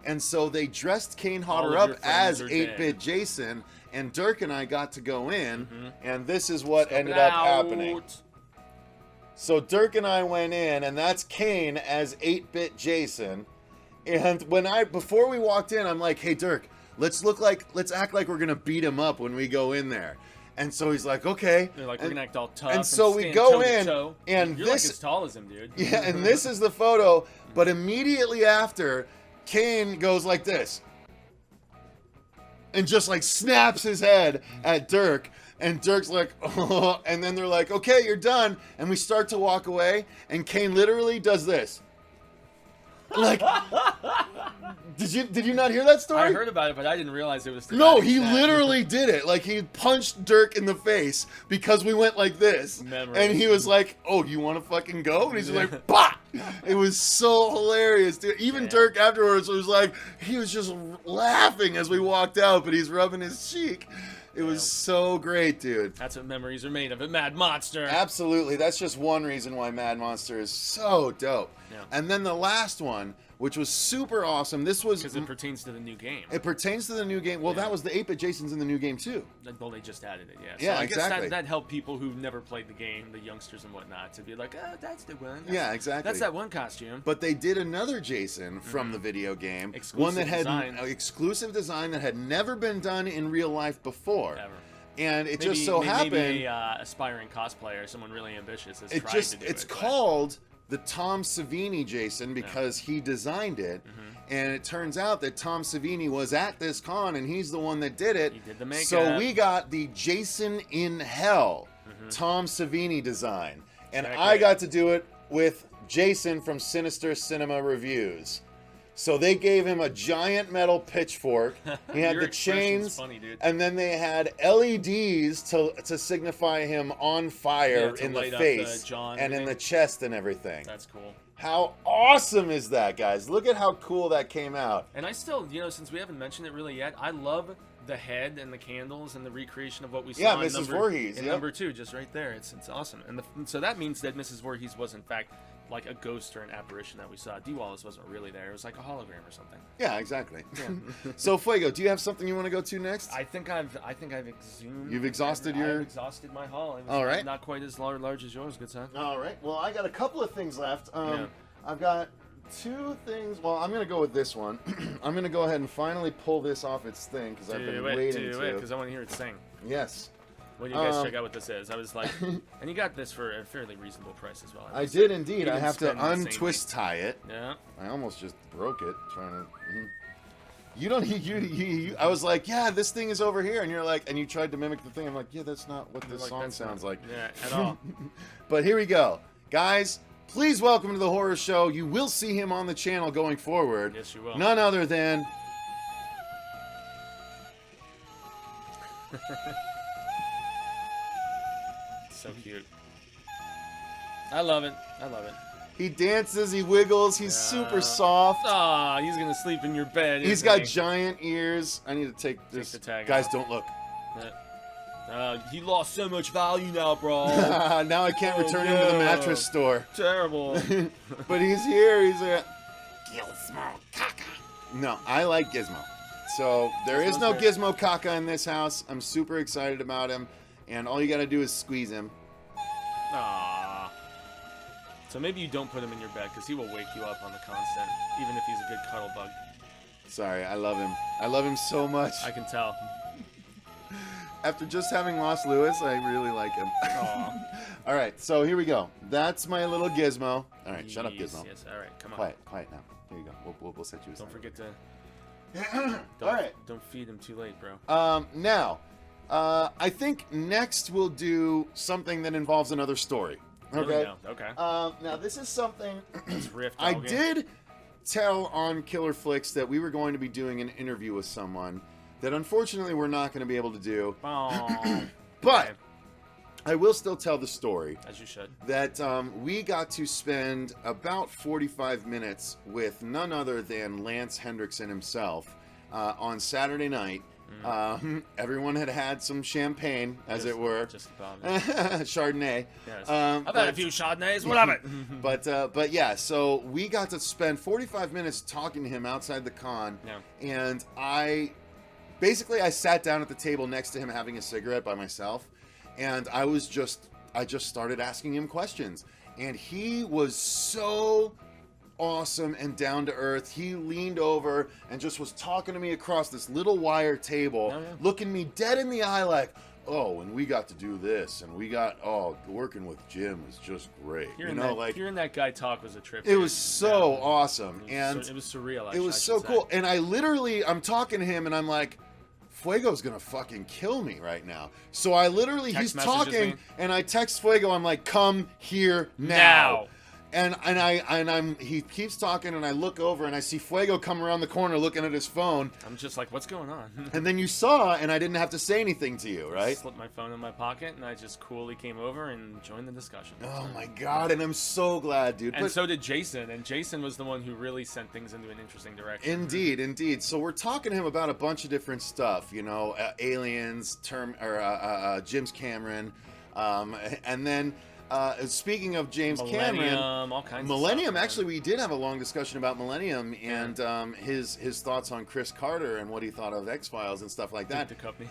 Speaker 1: And so they dressed Kane Hodder up as 8-bit Jason, and Dirk and I got to go in, and this is what ended up happening. So Dirk and I went in, and that's Kane as 8-bit Jason. And before we walked in, I'm like, hey Dirk, let's act like we're gonna beat him up when we go in there. And so he's like, okay.
Speaker 2: They're like, we're gonna act all tough.
Speaker 1: And so we go in, and
Speaker 2: you're like as tall as him, dude.
Speaker 1: Yeah, and this is the photo. But immediately after, Kane goes like this, and just like snaps his head at Dirk, and Dirk's like, oh, and then they're like, okay, you're done, and we start to walk away, and Kane literally does this. Like, did you not hear that story?
Speaker 2: I heard about it, but I didn't realize it was the
Speaker 1: No, he literally did it. Like, he punched Dirk in the face because we went like this.
Speaker 2: Memory.
Speaker 1: And he was like, oh, you want to fucking go? And he's just like, bah! It was so hilarious, dude. Even Dirk afterwards was like, he was just laughing as we walked out, but he's rubbing his cheek. It was so great, dude.
Speaker 2: That's what memories are made of. A Mad Monster.
Speaker 1: Absolutely. That's just one reason why Mad Monster is so dope.
Speaker 2: Yeah.
Speaker 1: And then the last one, which was super awesome. This was
Speaker 2: because it pertains to the new game.
Speaker 1: It pertains to the new game. Well, that was the 8-bit Jason's in the new game too.
Speaker 2: Well, they just added it, yeah. So
Speaker 1: Yeah,
Speaker 2: I guess
Speaker 1: exactly.
Speaker 2: that helped people who've never played the game, the youngsters and whatnot, to be like, oh, that's the one.
Speaker 1: Yeah, exactly.
Speaker 2: That's that one costume.
Speaker 1: But they did another Jason from the video game,
Speaker 2: Exclusive
Speaker 1: one that had
Speaker 2: design.
Speaker 1: exclusive design that had never been done in real life before.
Speaker 2: Ever.
Speaker 1: And it just so happened.
Speaker 2: Maybe a aspiring cosplayer, someone really ambitious, has tried to do it.
Speaker 1: It's called the Tom Savini Jason because he designed it. And it turns out that Tom Savini was at this con, and he's the one that did it.
Speaker 2: He did the makeup.
Speaker 1: So we got the Jason in Hell Tom Savini design. And I got to do it with Jason from Sinister Cinema Reviews. So they gave him a giant metal pitchfork. He had
Speaker 2: Your
Speaker 1: the chains,
Speaker 2: expression's funny, dude.
Speaker 1: and then they had LEDs to signify him on fire in the face and in the chest and everything.
Speaker 2: That's cool.
Speaker 1: How awesome is that, guys? Look at how cool that came out.
Speaker 2: And I still, since we haven't mentioned it really yet, I love the head and the candles and the recreation of what we saw in
Speaker 1: Mrs. Voorhees,
Speaker 2: number 2, just right there. It's awesome. And so that means that Mrs. Voorhees was in fact like a ghost or an apparition that we saw. Dee Wallace wasn't really there. It was like a hologram or something.
Speaker 1: Yeah, exactly. Yeah. So Fuego, do you have something you want to go to next?
Speaker 2: I think I've exhumed.
Speaker 1: You've exhausted
Speaker 2: I've exhausted my haul. It was
Speaker 1: all right.
Speaker 2: Not quite as large as yours, good son.
Speaker 1: All right. Well, I got a couple of things left. I've got 2 things. Well, I'm going to go with this one. I'm going to go ahead and finally pull this off its thing because I've been waiting to.
Speaker 2: Because I want to hear it sing.
Speaker 1: Yes.
Speaker 2: Well, you guys check out what this is. I was like, and you got this for a fairly reasonable price as well.
Speaker 1: I did indeed. I have to untwist tie it.
Speaker 2: Yeah.
Speaker 1: I almost just broke it trying to. You don't. You. I was like, yeah, this thing is over here, and you're like, and you tried to mimic the thing. I'm like, yeah, that's not what this song sounds like.
Speaker 2: Yeah, at all.
Speaker 1: But here we go, guys. Please welcome to the horror show. You will see him on the channel going forward.
Speaker 2: Yes, you will.
Speaker 1: None other than.
Speaker 2: So cute. I love it.
Speaker 1: He dances, he wiggles, he's super soft.
Speaker 2: Aw, he's gonna sleep in your bed.
Speaker 1: He's got giant ears. I need to take this.
Speaker 2: the tag
Speaker 1: Guys,
Speaker 2: off.
Speaker 1: don't look.
Speaker 2: He lost so much value now, bro.
Speaker 1: Now I can't return him to the mattress store.
Speaker 2: Terrible.
Speaker 1: But he's here. He's a Gizmo Caca. No, I like Gizmo. So there is no Gizmo Caca in this house. I'm super excited about him. And all you gotta do is squeeze him.
Speaker 2: Aww. So maybe you don't put him in your bed because he will wake you up on the constant, even if he's a good cuddle bug.
Speaker 1: Sorry, I love him. I love him so much.
Speaker 2: I can tell.
Speaker 1: After just having lost Lewis, I really like him.
Speaker 2: Aw.
Speaker 1: All right, so here we go. That's my little gizmo. All right, shut up,
Speaker 2: Yes,
Speaker 1: Gizmo.
Speaker 2: Yes, all right, come on.
Speaker 1: Quiet now. Here you go. We'll set you aside.
Speaker 2: Don't forget to.
Speaker 1: All right.
Speaker 2: Don't feed him too late, bro.
Speaker 1: Now, I think next we'll do something that involves another story. Okay.
Speaker 2: Really? No. Okay.
Speaker 1: Now this is something
Speaker 2: Let's riff.
Speaker 1: I
Speaker 2: doggy.
Speaker 1: did tell on Killer Flicks that we were going to be doing an interview with someone that unfortunately we're not going to be able to do.
Speaker 2: Oh,
Speaker 1: But
Speaker 2: okay.
Speaker 1: I will still tell the story
Speaker 2: As you should.
Speaker 1: that we got to spend about 45 minutes with none other than Lance Hendrickson himself on Saturday night. Everyone had some champagne, as it were.
Speaker 2: Just about.
Speaker 1: Chardonnay.
Speaker 2: Yes.
Speaker 1: Um,
Speaker 2: I've had a few Chardonnays. What of it?
Speaker 1: But yeah, so we got to spend 45 minutes talking to him outside the con,
Speaker 2: Yeah.
Speaker 1: and I sat down at the table next to him having a cigarette by myself, and I just started asking him questions, and he was so awesome and down to earth. He leaned over and just was talking to me across this little wire table,
Speaker 2: Oh, yeah.
Speaker 1: looking me dead in the eye like, oh, and we got to do this, and we got, working with Jim is just great.
Speaker 2: Hearing that guy talk was a trip.
Speaker 1: It was so awesome,
Speaker 2: It
Speaker 1: and
Speaker 2: was surreal.
Speaker 1: it was so cool. And I'm talking to him, and I'm like, Fuego's gonna fucking kill me right now. So I literally,
Speaker 2: Text
Speaker 1: he's
Speaker 2: messages
Speaker 1: talking,
Speaker 2: me?
Speaker 1: and I text Fuego. I'm like, come here now.
Speaker 2: Now.
Speaker 1: He keeps talking, and I look over, and I see Fuego come around the corner looking at his phone.
Speaker 2: I'm just like, what's going on?
Speaker 1: And then you saw, and I didn't have to say anything to you, right?
Speaker 2: Slipped my phone in my pocket, and I just coolly came over and joined the discussion.
Speaker 1: Oh my god, and I'm so glad, dude.
Speaker 2: And so did Jason, and Jason was the one who really sent things into an interesting direction.
Speaker 1: Indeed. So we're talking to him about a bunch of different stuff, aliens, James Cameron, and then speaking of James Cameron,
Speaker 2: all kinds
Speaker 1: Millennium.
Speaker 2: of stuff.
Speaker 1: Actually, we did have a long discussion about Millennium and his thoughts on Chris Carter and what he thought of X-Files and stuff like that.
Speaker 2: The company.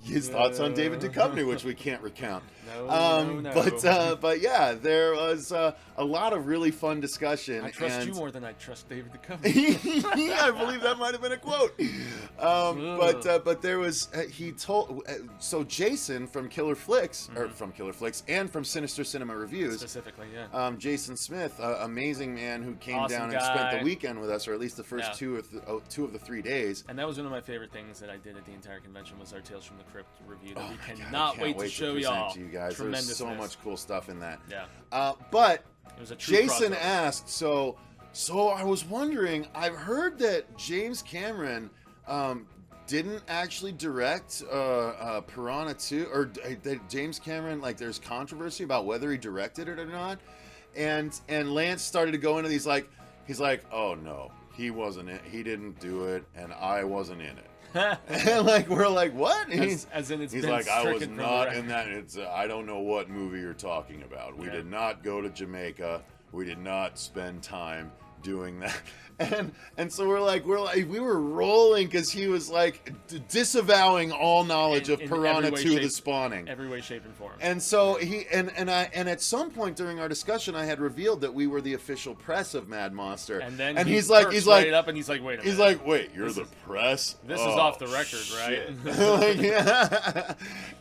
Speaker 1: His thoughts on David Duchovny, which we can't recount.
Speaker 2: No.
Speaker 1: But yeah, there was a lot of really fun discussion.
Speaker 2: I trust you more than I trust David Duchovny.
Speaker 1: I believe that might have been a quote. But there was so Jason from Killer Flicks and from Sinister Cinema Reviews.
Speaker 2: Specifically, yeah.
Speaker 1: Jason Smith, amazing man who came
Speaker 2: Awesome
Speaker 1: down and
Speaker 2: guy.
Speaker 1: spent the weekend with us, or at least the first two of the 3 days.
Speaker 2: And that was one of my favorite things that I did at the entire convention was our Tales from the Crypt review that we
Speaker 1: my God,
Speaker 2: cannot
Speaker 1: I can't
Speaker 2: wait to show
Speaker 1: present
Speaker 2: y'all.
Speaker 1: to you guys. There's so
Speaker 2: Tremendousness.
Speaker 1: much cool stuff in that.
Speaker 2: Yeah.
Speaker 1: But
Speaker 2: It was a true
Speaker 1: Jason
Speaker 2: crossover.
Speaker 1: asked, so I was wondering, I've heard that James Cameron didn't actually direct Piranha 2, or that James Cameron, like, there's controversy about whether he directed it or not. And Lance started to go into these, like, he's like, oh no, he wasn't it, he didn't do it, and I wasn't in it. And like we're like, what?
Speaker 2: As in it's
Speaker 1: he's
Speaker 2: been
Speaker 1: like, I was
Speaker 2: stricken from the
Speaker 1: not
Speaker 2: record.
Speaker 1: in that. It's I don't know what movie you're talking about. We did not go to Jamaica. We did not spend time doing that. And so we were rolling because he was like disavowing all knowledge of
Speaker 2: In
Speaker 1: Piranha
Speaker 2: every way,
Speaker 1: 2:
Speaker 2: shape-
Speaker 1: The Spawning.
Speaker 2: Every way, shape, and form.
Speaker 1: And so and at some point during our discussion, I had revealed that we were the official press of Mad Monster.
Speaker 2: And then
Speaker 1: he's
Speaker 2: perks
Speaker 1: like,
Speaker 2: right up and he's like, wait a minute.
Speaker 1: he's like, wait, you're the press?
Speaker 2: This is
Speaker 1: Oh,
Speaker 2: off the record, right?
Speaker 1: shit. Like, yeah.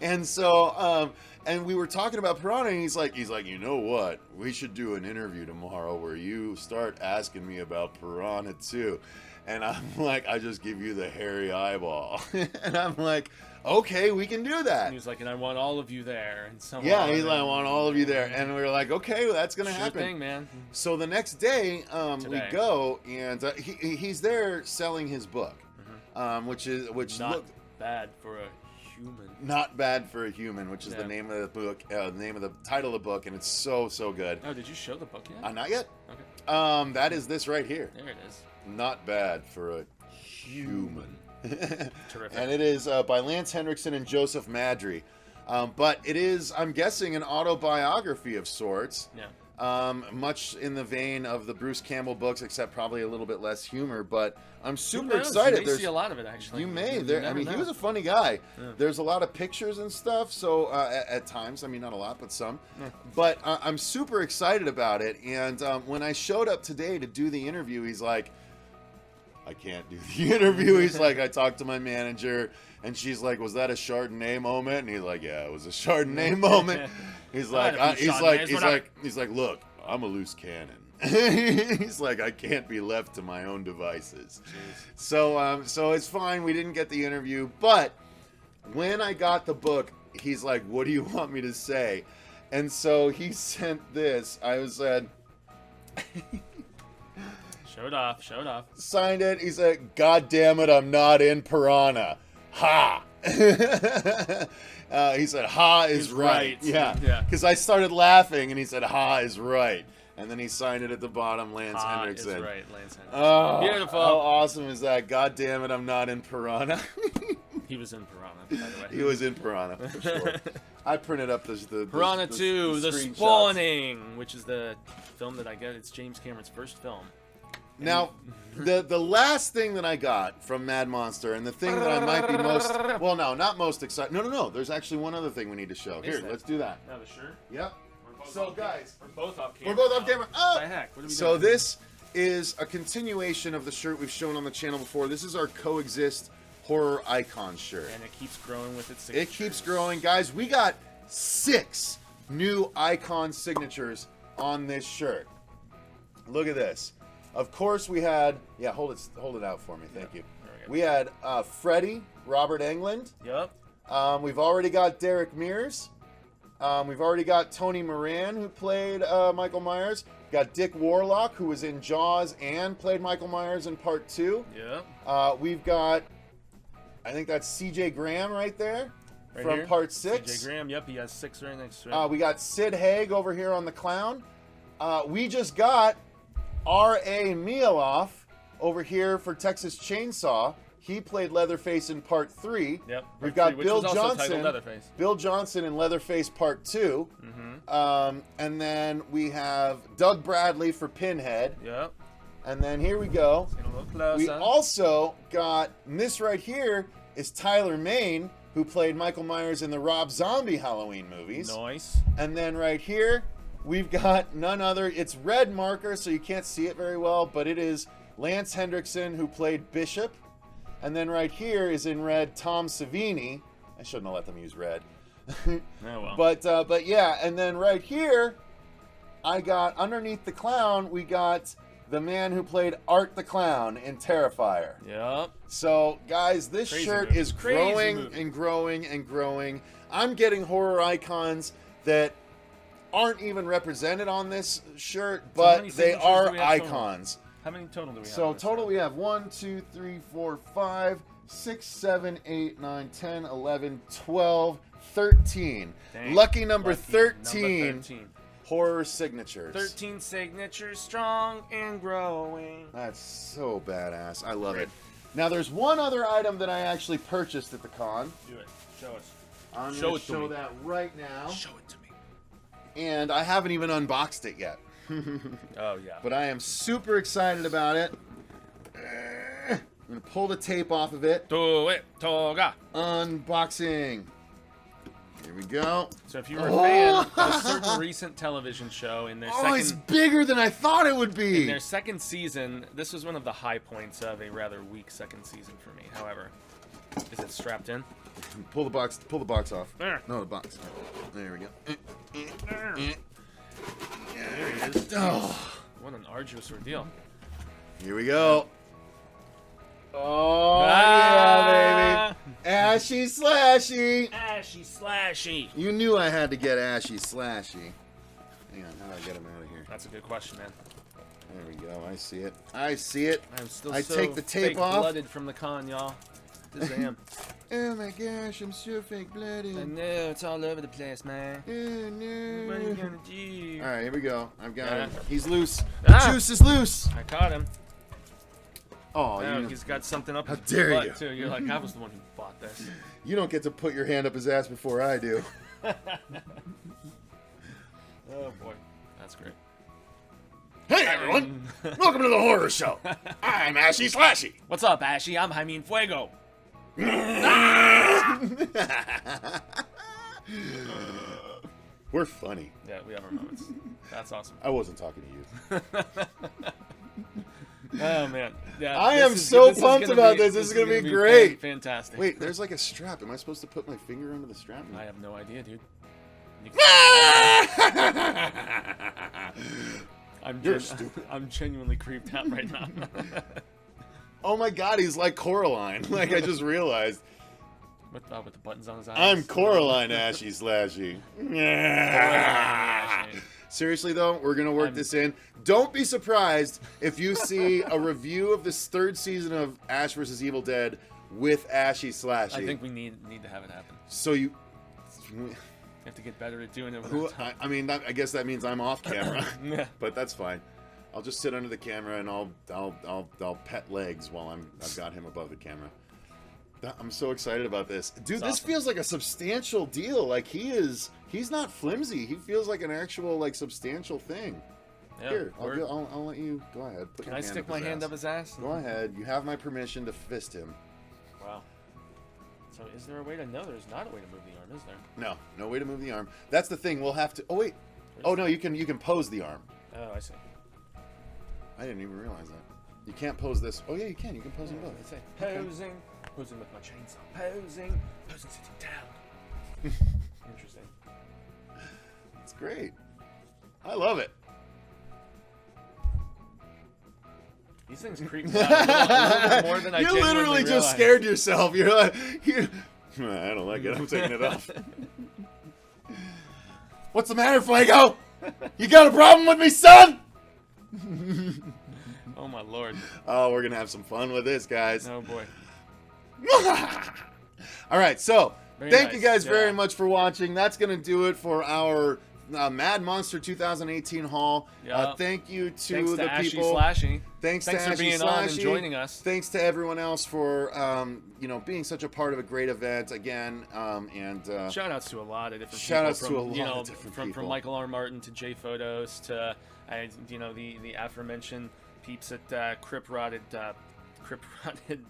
Speaker 1: And so and we were talking about Piranha, and he's like, you know what? We should do an interview tomorrow where you start asking me about Piranha 2. And I'm like, I just give you the hairy eyeball. And I'm like, okay, we can do that.
Speaker 2: And he was like, and I want all of you there. And so
Speaker 1: Yeah,
Speaker 2: on.
Speaker 1: he's like, I want all of you there. And we were like, okay, well, that's going to
Speaker 2: Sure
Speaker 1: happen.
Speaker 2: thing, man.
Speaker 1: So the next day, we
Speaker 2: Today.
Speaker 1: go, and he's there selling his book, which
Speaker 2: Not
Speaker 1: looked
Speaker 2: bad for a human.
Speaker 1: Not Bad for a Human, which is the
Speaker 2: Yeah.
Speaker 1: name of the book, the title of the book, and it's so good.
Speaker 2: Oh, did you show the book yet?
Speaker 1: Not yet.
Speaker 2: Okay.
Speaker 1: That is this right here.
Speaker 2: There it is.
Speaker 1: Not Bad for a Human.
Speaker 2: Terrific.
Speaker 1: And it is by Lance Hendrickson and Joseph Madry. But it is, I'm guessing, an autobiography of sorts.
Speaker 2: Yeah.
Speaker 1: Much in the vein of the Bruce Campbell books, except probably a little bit less humor. But I'm
Speaker 2: Who
Speaker 1: super
Speaker 2: knows?
Speaker 1: excited.
Speaker 2: You may see a lot of it, actually.
Speaker 1: You may.
Speaker 2: You
Speaker 1: There, I
Speaker 2: never
Speaker 1: mean, he
Speaker 2: know.
Speaker 1: was a funny guy.
Speaker 2: Yeah.
Speaker 1: There's a lot of pictures and stuff. So at times, I mean, not a lot, but some.
Speaker 2: Yeah.
Speaker 1: But I'm super excited about it. And when I showed up today to do the interview, he's like, I can't do the interview. He's like, I talked to my manager, and she's like, was that a Chardonnay moment? And he's like, yeah, it was a Chardonnay moment. He's like, he's like, look, I'm a loose cannon. He's like, I can't be left to my own devices. Jeez. So it's fine. We didn't get the interview, but when I got the book, he's like, what do you want me to say? And so he sent this. I was said,
Speaker 2: show it off.
Speaker 1: Signed it. He said, God damn it, I'm not in Piranha. Ha. He said, ha is right. Yeah. Because I started laughing, and he said, ha is right. And then he signed it at the bottom, Lance Hendrickson.
Speaker 2: Is right, Lance Hendrickson.
Speaker 1: Oh,
Speaker 2: beautiful.
Speaker 1: How awesome is that? God damn it, I'm not in Piranha.
Speaker 2: He was in Piranha, by the way.
Speaker 1: He was in Piranha, for sure. I printed up the
Speaker 2: Piranha 2, The Spawning, which is the film that I get. It's James Cameron's first film.
Speaker 1: Now, the last thing that I got from Mad Monster, and the thing that I might be most... Well, no, not most excited. No. There's actually one other thing we need to show. Here, let's do that.
Speaker 2: Now the shirt?
Speaker 1: Yep. So, guys...
Speaker 2: We're both off camera.
Speaker 1: We're both off camera. Oh!
Speaker 2: What the heck? What are we doing?
Speaker 1: So this is a continuation of the shirt we've shown on the channel before. This is our Coexist Horror Icon shirt.
Speaker 2: And it keeps growing with its signatures.
Speaker 1: It keeps growing. Guys, we got 6 new icon signatures on this shirt. Look at this. Of course, we had... Yeah, hold it out for me. Thank you. We had Freddie, Robert Englund.
Speaker 2: Yep.
Speaker 1: We've already got Derek Mears. We've already got Tony Moran, who played Michael Myers. We've got Dick Warlock, who was in Jaws and played Michael Myers in Part 2.
Speaker 2: Yep.
Speaker 1: We've got... I think that's C.J. Graham right there from
Speaker 2: here?
Speaker 1: Part 6.
Speaker 2: C.J. Graham, yep, he has 6 right next to it.
Speaker 1: We got Sid Haig over here on the clown. We just got R.A. Mieloff over here for Texas Chainsaw. He played Leatherface in Part 3.
Speaker 2: Yep.
Speaker 1: We've got
Speaker 2: which
Speaker 1: Bill
Speaker 2: was also
Speaker 1: Johnson.
Speaker 2: titled Leatherface.
Speaker 1: Bill Johnson in Leatherface Part 2.
Speaker 2: Mm-hmm.
Speaker 1: And then we have Doug Bradley for Pinhead.
Speaker 2: Yep.
Speaker 1: And then here we go.
Speaker 2: Let's get a little closer.
Speaker 1: We also got, and this right here is Tyler Mane, who played Michael Myers in the Rob Zombie Halloween movies.
Speaker 2: Nice.
Speaker 1: And then right here, we've got none other. It's red marker, so you can't see it very well, but it is Lance Hendrickson, who played Bishop. And then right here is in red Tom Savini. I shouldn't have let them use red.
Speaker 2: Oh, well.
Speaker 1: But yeah, and then right here, I got underneath the clown, we got the man who played Art the Clown in Terrifier.
Speaker 2: Yep.
Speaker 1: So, guys, this shirt is growing and growing and growing. I'm getting horror icons that aren't even represented on this shirt, but they are icons.
Speaker 2: How many total do we have?
Speaker 1: So, total we have 1, 2, 3, 4, 5, 6, 7, 8, 9, 10, 11, 12, 13.
Speaker 2: Dang.
Speaker 1: Lucky number
Speaker 2: 13.
Speaker 1: Number 13. Horror signatures.
Speaker 2: 13 signatures, strong and growing.
Speaker 1: That's so badass. I love it. Now, there's one other item that I actually purchased at the con.
Speaker 2: Do it. Show us.
Speaker 1: I'm going to show that right now.
Speaker 2: Show it to me.
Speaker 1: And I haven't even unboxed it yet.
Speaker 2: Oh, yeah.
Speaker 1: But I am super excited about it. I'm going to pull the tape off of it.
Speaker 2: Do it, Toga.
Speaker 1: Unboxing. Here we go.
Speaker 2: So if you were a fan of a certain recent television show in their second...
Speaker 1: it's bigger than I thought it would be.
Speaker 2: In their second season, this was one of the high points of a rather weak second season for me. However, is it strapped in?
Speaker 1: Pull the box off.
Speaker 2: There.
Speaker 1: No, the box. There we go.
Speaker 2: There he is.
Speaker 1: Oh.
Speaker 2: What an arduous ordeal.
Speaker 1: Here we go. Oh, yeah, baby. Ashy slashy.
Speaker 2: Ashy slashy.
Speaker 1: You knew I had to get ashy slashy. Hang on, how do I get him out of here?
Speaker 2: That's a good question, man.
Speaker 1: There we go. I see it. I see it.
Speaker 2: I'm still
Speaker 1: I
Speaker 2: so
Speaker 1: take the tape off.
Speaker 2: blooded from the con, y'all. This I am.
Speaker 1: Oh my gosh, I'm so fake blooded.
Speaker 2: I know, it's all over the place, man.
Speaker 1: Oh no.
Speaker 2: What are you gonna do?
Speaker 1: Alright, here we go. I've got
Speaker 2: Yeah.
Speaker 1: him. He's loose.
Speaker 2: Ah!
Speaker 1: Juice is loose.
Speaker 2: I caught him.
Speaker 1: Oh,
Speaker 2: No, he's got something up
Speaker 1: How
Speaker 2: his
Speaker 1: dare
Speaker 2: butt,
Speaker 1: you.
Speaker 2: too. You're like, I was the one who bought this.
Speaker 1: You don't get to put your hand up his ass before I do.
Speaker 2: Oh, boy. That's great.
Speaker 1: Hey everyone! Welcome to the horror show. I'm Ashy Slashy.
Speaker 2: What's up, Ashy? I'm Jaime Fuego.
Speaker 1: We're funny.
Speaker 2: Yeah, we have our moments. That's awesome.
Speaker 1: I wasn't talking to you.
Speaker 2: Oh man, yeah.
Speaker 1: I am so pumped about this. This is gonna be great.
Speaker 2: Fantastic.
Speaker 1: Wait, there's like a strap. Am I supposed to put my finger under the strap?
Speaker 2: I have no idea, dude.
Speaker 1: You're stupid.
Speaker 2: I'm genuinely creeped out right now.
Speaker 1: Oh my god, he's like Coraline. Like I just realized.
Speaker 2: With the buttons on his eyes.
Speaker 1: I'm Coraline Ashy Slashy. Seriously though, we're gonna work this in. Don't be surprised if you see a review of this third season of Ash vs. Evil Dead with Ashy Slashy.
Speaker 2: I think we need to have it happen.
Speaker 1: So you
Speaker 2: have to get better at doing it.
Speaker 1: I mean, I guess that means I'm off camera,
Speaker 2: Yeah.
Speaker 1: but that's fine. I'll just sit under the camera and I'll pet legs while I've got him above the camera. I'm so excited about this, dude. This feels like a substantial deal. Like he's not flimsy. He feels like an actual like substantial thing.
Speaker 2: Yeah,
Speaker 1: Here, I'll let you go ahead.
Speaker 2: Can I stick my hand up his ass?
Speaker 1: Go ahead. You have my permission to fist him.
Speaker 2: Wow. So is there a way to? No, there's not a way to move the arm, is there?
Speaker 1: No way to move the arm. That's the thing. We'll have to. Oh wait. Oh no, you can pose the arm.
Speaker 2: Oh, I see.
Speaker 1: I didn't even realize that. You can't pose this. Oh yeah, you can. You can pose them both.
Speaker 2: I say posing, posing with my chainsaw, posing sitting down. Interesting.
Speaker 1: It's great. I love it.
Speaker 2: These things creep me out a little more than I
Speaker 1: You literally just
Speaker 2: realized.
Speaker 1: scared yourself. You're like, I don't like it. I'm taking it off. What's the matter, Fuego? You got a problem with me, son?
Speaker 2: Oh my lord.
Speaker 1: Oh, we're gonna have some fun with this, guys.
Speaker 2: Oh boy.
Speaker 1: All right, so thank you guys
Speaker 2: Yeah.
Speaker 1: very much for watching. That's gonna do it for our Mad Monster 2018 haul.
Speaker 2: Yeah.
Speaker 1: Thank you to
Speaker 2: Thanks
Speaker 1: the
Speaker 2: to Ashy
Speaker 1: people.
Speaker 2: Slashy.
Speaker 1: Thanks to
Speaker 2: for
Speaker 1: Ashy
Speaker 2: being on and
Speaker 1: Slashy.
Speaker 2: joining us.
Speaker 1: Thanks to everyone else for being such a part of a great event again.
Speaker 2: Shout outs to a lot of different
Speaker 1: Shout
Speaker 2: people.
Speaker 1: outs to a lot of different people.
Speaker 2: From Michael R. Martin to Jay Photos to the aforementioned peeps at Crip Rotted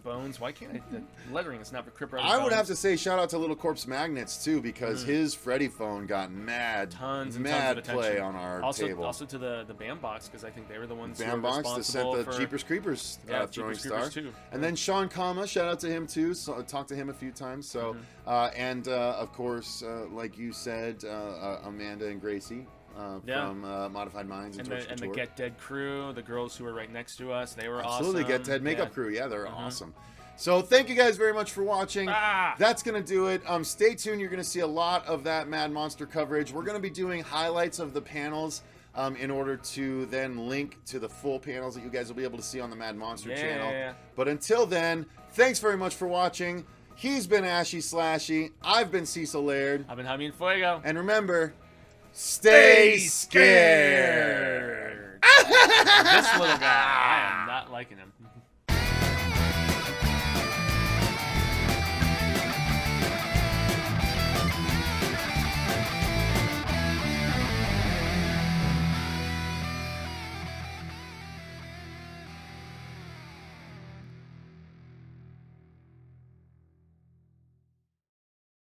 Speaker 2: Bones. Why can't I? The lettering is not for Crip Rotted Bones.
Speaker 1: I would have to say shout out to Little Corpse Magnets too, because his Freddy phone got tons of play on our table.
Speaker 2: Also to the Bambox, because I think they were the ones
Speaker 1: Bambox
Speaker 2: who were
Speaker 1: that
Speaker 2: responsible
Speaker 1: sent the
Speaker 2: for
Speaker 1: Jeepers Creepers throwing
Speaker 2: Jeepers
Speaker 1: star.
Speaker 2: Creepers too.
Speaker 1: And then Sean Kama, shout out to him too. So I talked to him a few times. So of course, like you said, Amanda and Gracie. From Modified Minds and
Speaker 2: the Get Dead crew, the girls who were right next to us, they were
Speaker 1: Absolutely,
Speaker 2: awesome.
Speaker 1: Get Dead makeup crew, they're awesome. So thank you guys very much for watching. That's gonna do it. Stay tuned. You're gonna see a lot of that Mad Monster coverage. We're gonna be doing highlights of the panels in order to then link to the full panels that you guys will be able to see on the Mad Monster channel.
Speaker 2: Yeah.
Speaker 1: But until then, thanks very much for watching. He's been Ashy Slashy. I've been Cecil Laird.
Speaker 2: I've been Jaime Fuego.
Speaker 1: And remember, stay scared.
Speaker 2: This little guy.